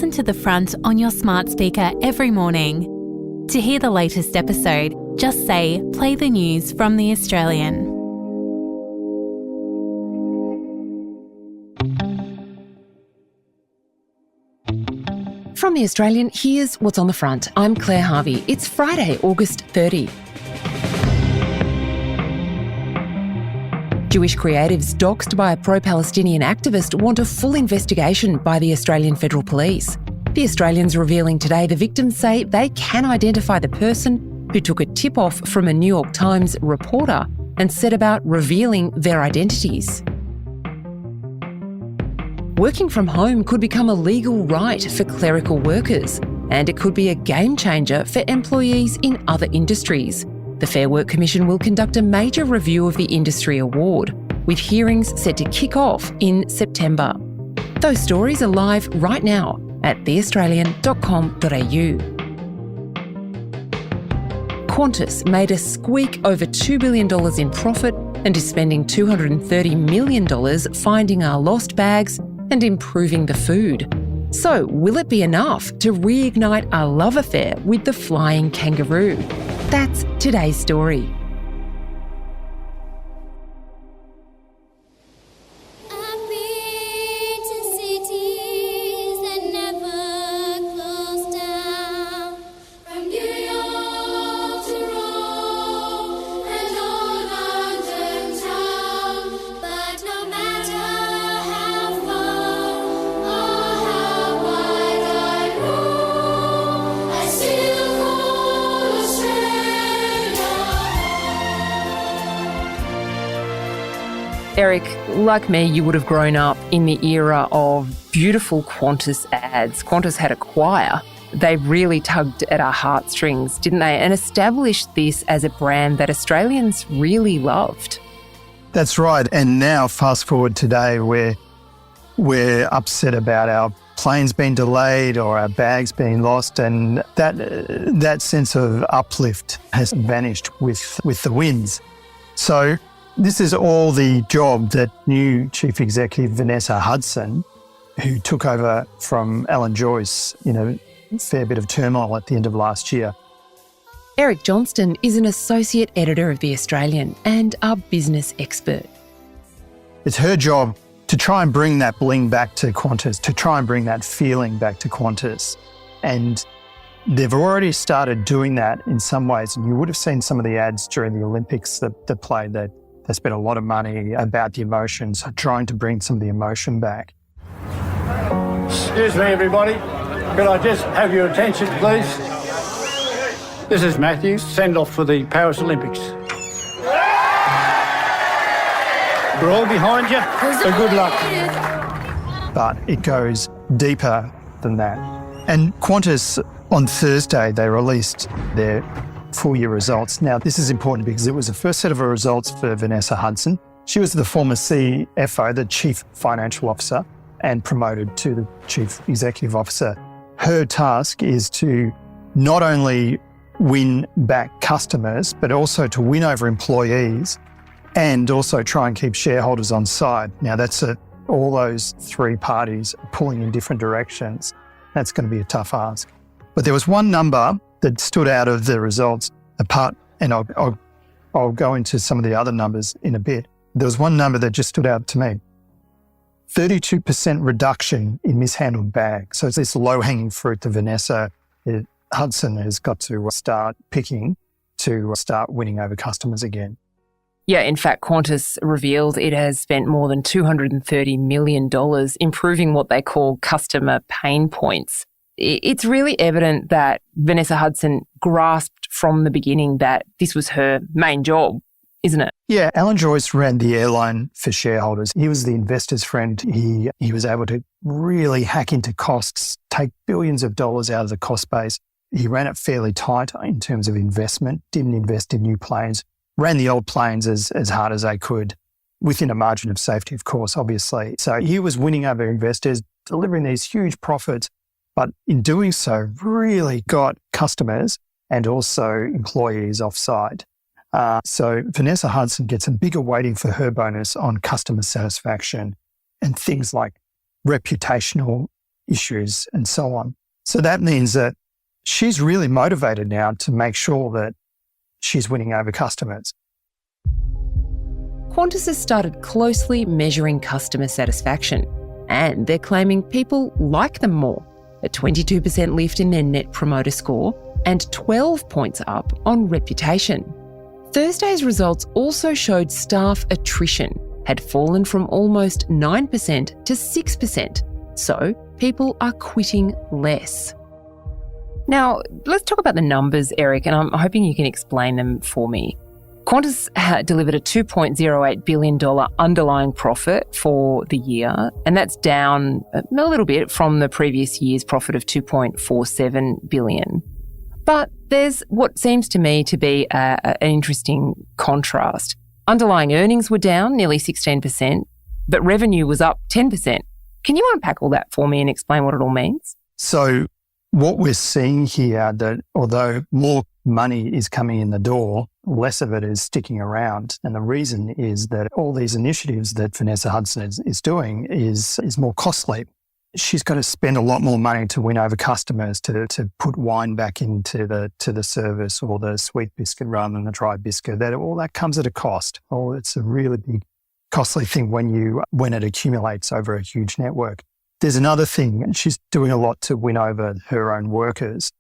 listen to The Front on your smart speaker every morning. To hear the latest episode, just say, play the news from The Australian. From The Australian, here's what's on the front. I'm Claire Harvey. It's Friday, August 30. Jewish creatives doxed by a pro-Palestinian activist want a full investigation by the Australian Federal Police. The Australian's revealing today the victims say they can identify the person who took a tip-off from a New York Times reporter and set about revealing their identities. Working from home could become a legal right for clerical workers, and it could be a game changer for employees in other industries. The Fair Work Commission will conduct a major review of the industry award, with hearings set to kick off in September. Those stories are live right now at theaustralian.com.au. Qantas made a squeak over $2 billion in profit and is spending $230 million finding our lost bags and improving the food. So, will it be enough to reignite our love affair with the flying kangaroo? That's today's story. Eric, like me, you would have grown up in the era of beautiful Qantas ads. Qantas had a choir. They really tugged at our heartstrings, didn't they? And established this as a brand that Australians really loved. That's right. And now, fast forward today, we're upset about our planes being delayed or our bags being lost, and that sense of uplift has vanished with the winds. So this is all the job that new Chief Executive Vanessa Hudson, who took over from Alan Joyce in a fair bit of turmoil at the end of last year. Eric Johnston is an associate editor of The Australian and a business expert. It's her job to try and bring that bling back to Qantas, to try and bring that feeling back to Qantas. And they've already started doing that in some ways. And you would have seen some of the ads during the Olympics that played that. They spent a lot of money about the emotions, trying to bring some of the emotion back. Excuse me, everybody. Could I just have your attention, please? This is Matthew, send-off for the Paris Olympics. We're all behind you, so good luck. But it goes deeper than that. And Qantas, on Thursday, they released their full-year results. Now, this is important because it was the first set of results for Vanessa Hudson. She was the former CFO, the Chief Financial Officer, and promoted to the Chief Executive Officer. Her task is to not only win back customers, but also to win over employees and also try and keep shareholders on side. Now, that's all those three parties pulling in different directions. That's going to be a tough ask. But there was one number that stood out of the results apart, and I'll go into some of the other numbers in a bit. There was one number that just stood out to me. 32% reduction in mishandled bags. So it's this low-hanging fruit that Vanessa Hudson has got to start picking to start winning over customers again. Yeah, in fact, Qantas revealed it has spent more than $230 million improving what they call customer pain points. It's really evident that Vanessa Hudson grasped from the beginning that this was her main job, isn't it? Yeah, Alan Joyce ran the airline for shareholders. He was the investor's friend. He was able to really hack into costs, take billions of dollars out of the cost base. He ran it fairly tight in terms of investment, didn't invest in new planes, ran the old planes as hard as they could, within a margin of safety, of course, obviously. So he was winning over investors, delivering these huge profits, but in doing so, really got customers and also employees offside. So Vanessa Hudson gets a bigger weighting for her bonus on customer satisfaction and things like reputational issues and so on. So that means that she's really motivated now to make sure that she's winning over customers. Qantas has started closely measuring customer satisfaction, and they're claiming people like them more, a 22% lift in their Net Promoter Score and 12 points up on reputation. Thursday's results also showed staff attrition had fallen from almost 9% to 6%, so people are quitting less. Now, let's talk about the numbers, Eric, and I'm hoping you can explain them for me. Qantas delivered a $2.08 billion underlying profit for the year, and that's down a little bit from the previous year's profit of $2.47 billion. But there's what seems to me to be an interesting contrast. Underlying earnings were down nearly 16%, but revenue was up 10%. Can you unpack all that for me and explain what it all means? So what we're seeing here, that although more money is coming in the door, less of it is sticking around. And the reason is that all these initiatives that Vanessa Hudson is doing is more costly. She's got to spend a lot more money to win over customers, to put wine back into the service, or the sweet biscuit rather than the dry biscuit. All that comes at a cost. Oh, it's a really big costly thing when it accumulates over a huge network. There's another thing, and she's doing a lot to win over her own workers.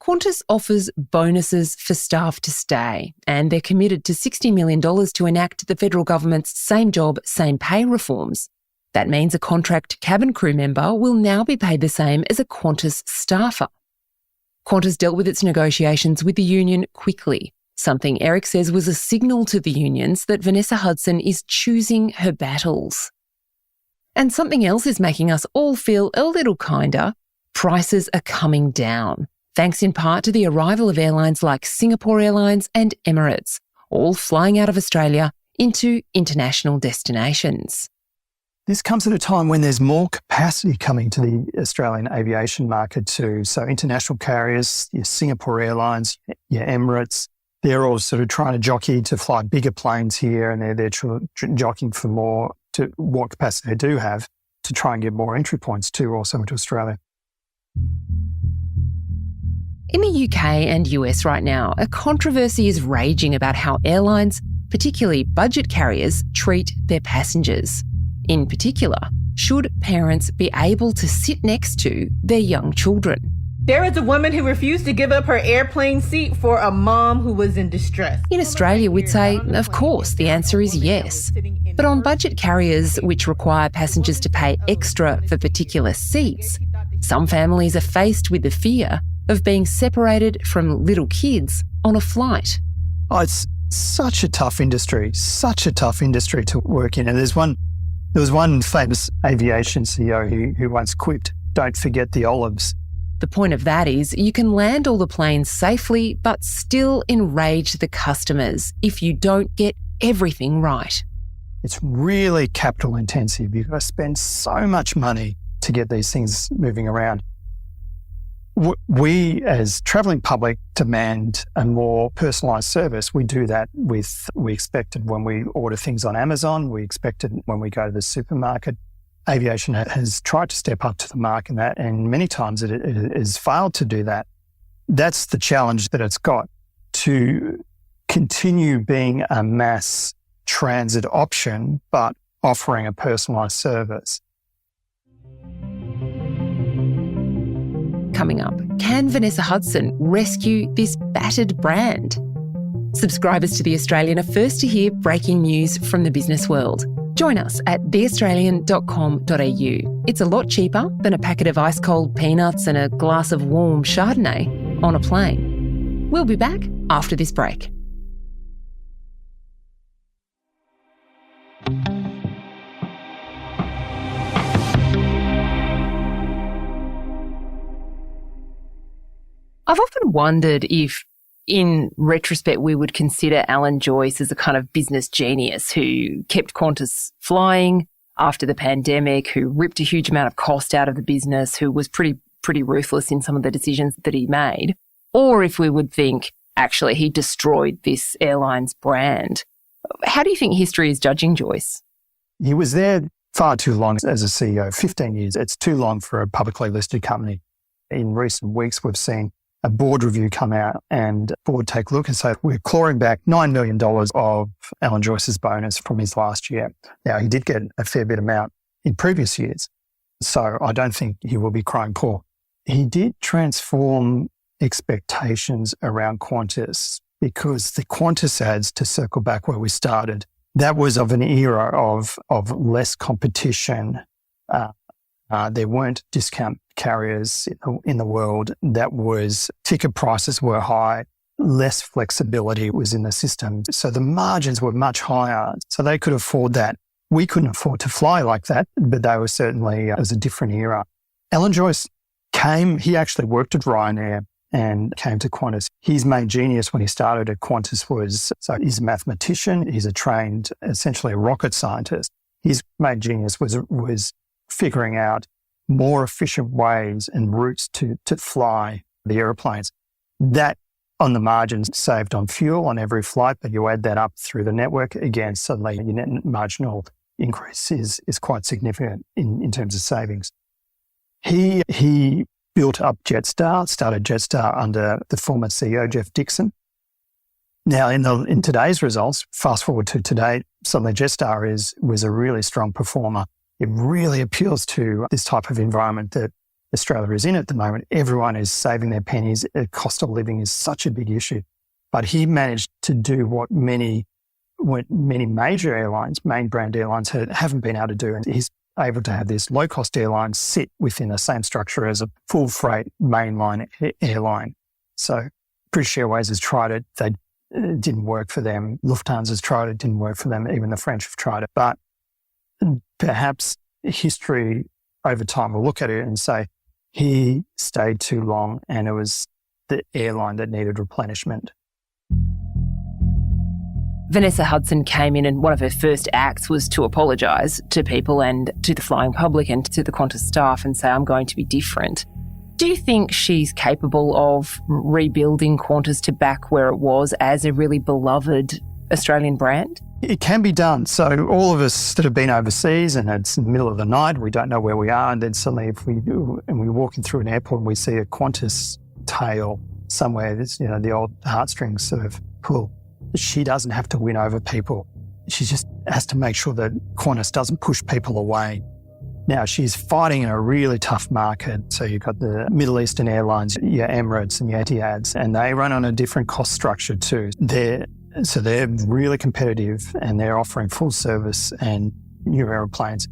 Qantas offers bonuses for staff to stay, and they're committed to $60 million to enact the federal government's same job, same pay reforms. That means a contract cabin crew member will now be paid the same as a Qantas staffer. Qantas dealt with its negotiations with the union quickly, something Eric says was a signal to the unions that Vanessa Hudson is choosing her battles. And something else is making us all feel a little kinder. Prices are coming down, thanks in part to the arrival of airlines like Singapore Airlines and Emirates, all flying out of Australia into international destinations. This comes at a time when there's more capacity coming to the Australian aviation market too. So international carriers, your Singapore Airlines, your Emirates, they're all sort of trying to jockey to fly bigger planes here, and they're jockeying for more, to what capacity they do have, to try and get more entry points too also into Australia. In the UK and US right now, a controversy is raging about how airlines, particularly budget carriers, treat their passengers. In particular, should parents be able to sit next to their young children? There is a woman who refused to give up her airplane seat for a mom who was in distress. In Australia, we'd say, of course, the answer is yes. But on budget carriers, which require passengers to pay extra for particular seats, some families are faced with the fear of being separated from little kids on a flight. Oh, it's such a tough industry to work in. And there was one famous aviation CEO who once quipped, "Don't forget the olives." The point of that is you can land all the planes safely but still enrage the customers if you don't get everything right. It's really capital intensive. You've got to spend so much money to get these things moving around. We, as travelling public, demand a more personalised service. We do that we expect it when we order things on Amazon. We expect it when we go to the supermarket. Aviation has tried to step up to the mark in that, and many times it has failed to do that. That's the challenge that it's got, to continue being a mass transit option, but offering a personalised service. Coming up, can Vanessa Hudson rescue this battered brand? Subscribers to The Australian are first to hear breaking news from the business world. Join us at theaustralian.com.au. It's a lot cheaper than a packet of ice-cold peanuts and a glass of warm Chardonnay on a plane. We'll be back after this break. I've often wondered if, in retrospect, we would consider Alan Joyce as a kind of business genius who kept Qantas flying after the pandemic, who ripped a huge amount of cost out of the business, who was pretty ruthless in some of the decisions that he made, or if we would think, actually, he destroyed this airline's brand. How do you think history is judging Joyce? He was there far too long as a CEO, 15 years. It's too long for a publicly listed company. In recent weeks, we've seen a board review come out and board take a look and say, we're clawing back $9 million of Alan Joyce's bonus from his last year. Now, he did get a fair bit amount in previous years, so I don't think he will be crying poor. He did transform expectations around Qantas, because the Qantas ads, to circle back where we started, that was of an era of less competition. There weren't discount carriers in the world. That was, ticket prices were high, less flexibility was in the system. So the margins were much higher. So they could afford that. We couldn't afford to fly like that, but they were certainly, it was a different era. Alan Joyce he actually worked at Ryanair and came to Qantas. His main genius when he started at Qantas he's a mathematician, he's a trained, essentially a rocket scientist. His main genius was figuring out more efficient ways and routes to fly the airplanes. That, on the margins, saved on fuel on every flight, but you add that up through the network, again, suddenly your net marginal increase is quite significant in terms of savings. He built up Jetstar, started Jetstar under the former CEO, Jeff Dixon. Now, in today's results, fast forward to today, suddenly Jetstar was a really strong performer. It really appeals to this type of environment that Australia is in at the moment. Everyone is saving their pennies. Cost of living is such a big issue. But he managed to do what many major airlines, main brand airlines, haven't been able to do. And he's able to have this low-cost airline sit within the same structure as a full-freight mainline airline. So British Airways has tried it. It didn't work for them. Lufthansa's tried it. Didn't work for them. Even the French have tried it. But perhaps history over time will look at it and say, he stayed too long and it was the airline that needed replenishment. Vanessa Hudson came in and one of her first acts was to apologise to people and to the flying public and to the Qantas staff and say, I'm going to be different. Do you think she's capable of rebuilding Qantas to back where it was as a really beloved Australian brand? It can be done. So all of us that have been overseas and it's in the middle of the night, we don't know where we are, and then suddenly if we do, and we're walking through an airport and we see a Qantas tail somewhere, that's, the old heartstrings sort of pull. She doesn't have to win over people. She just has to make sure that Qantas doesn't push people away. Now, she's fighting in a really tough market. So you've got the Middle Eastern airlines, your Emirates and your Etihads, and they run on a different cost structure too. They're really competitive and they're offering full service and new aeroplanes.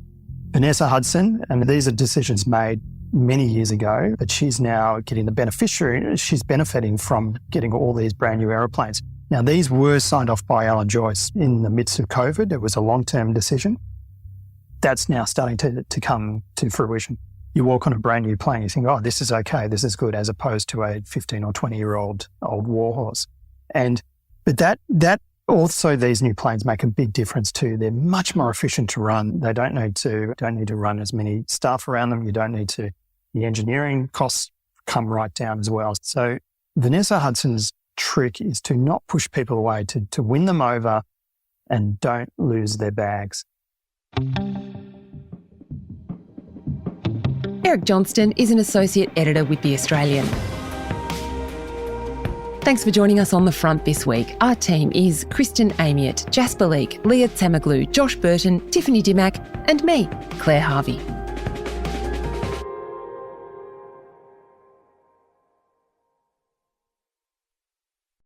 Vanessa Hudson, and these are decisions made many years ago, but she's now getting the beneficiary. She's benefiting from getting all these brand new aeroplanes. Now, these were signed off by Alan Joyce in the midst of COVID. It was a long-term decision. That's now starting to come to fruition. You walk on a brand new plane, you think, oh, this is okay, this is good, as opposed to a 15 or 20-year-old old warhorse. But that also, these new planes make a big difference too. They're much more efficient to run. They don't need to run as many staff around them. The engineering costs come right down as well. So Vanessa Hudson's trick is to not push people away, to win them over and don't lose their bags. Eric Johnston is an associate editor with The Australian. Thanks for joining us on The Front this week. Our team is Kristen Amiot, Jasper Leake, Leah Tamaglu, Josh Burton, Tiffany Dimmack and me, Claire Harvey.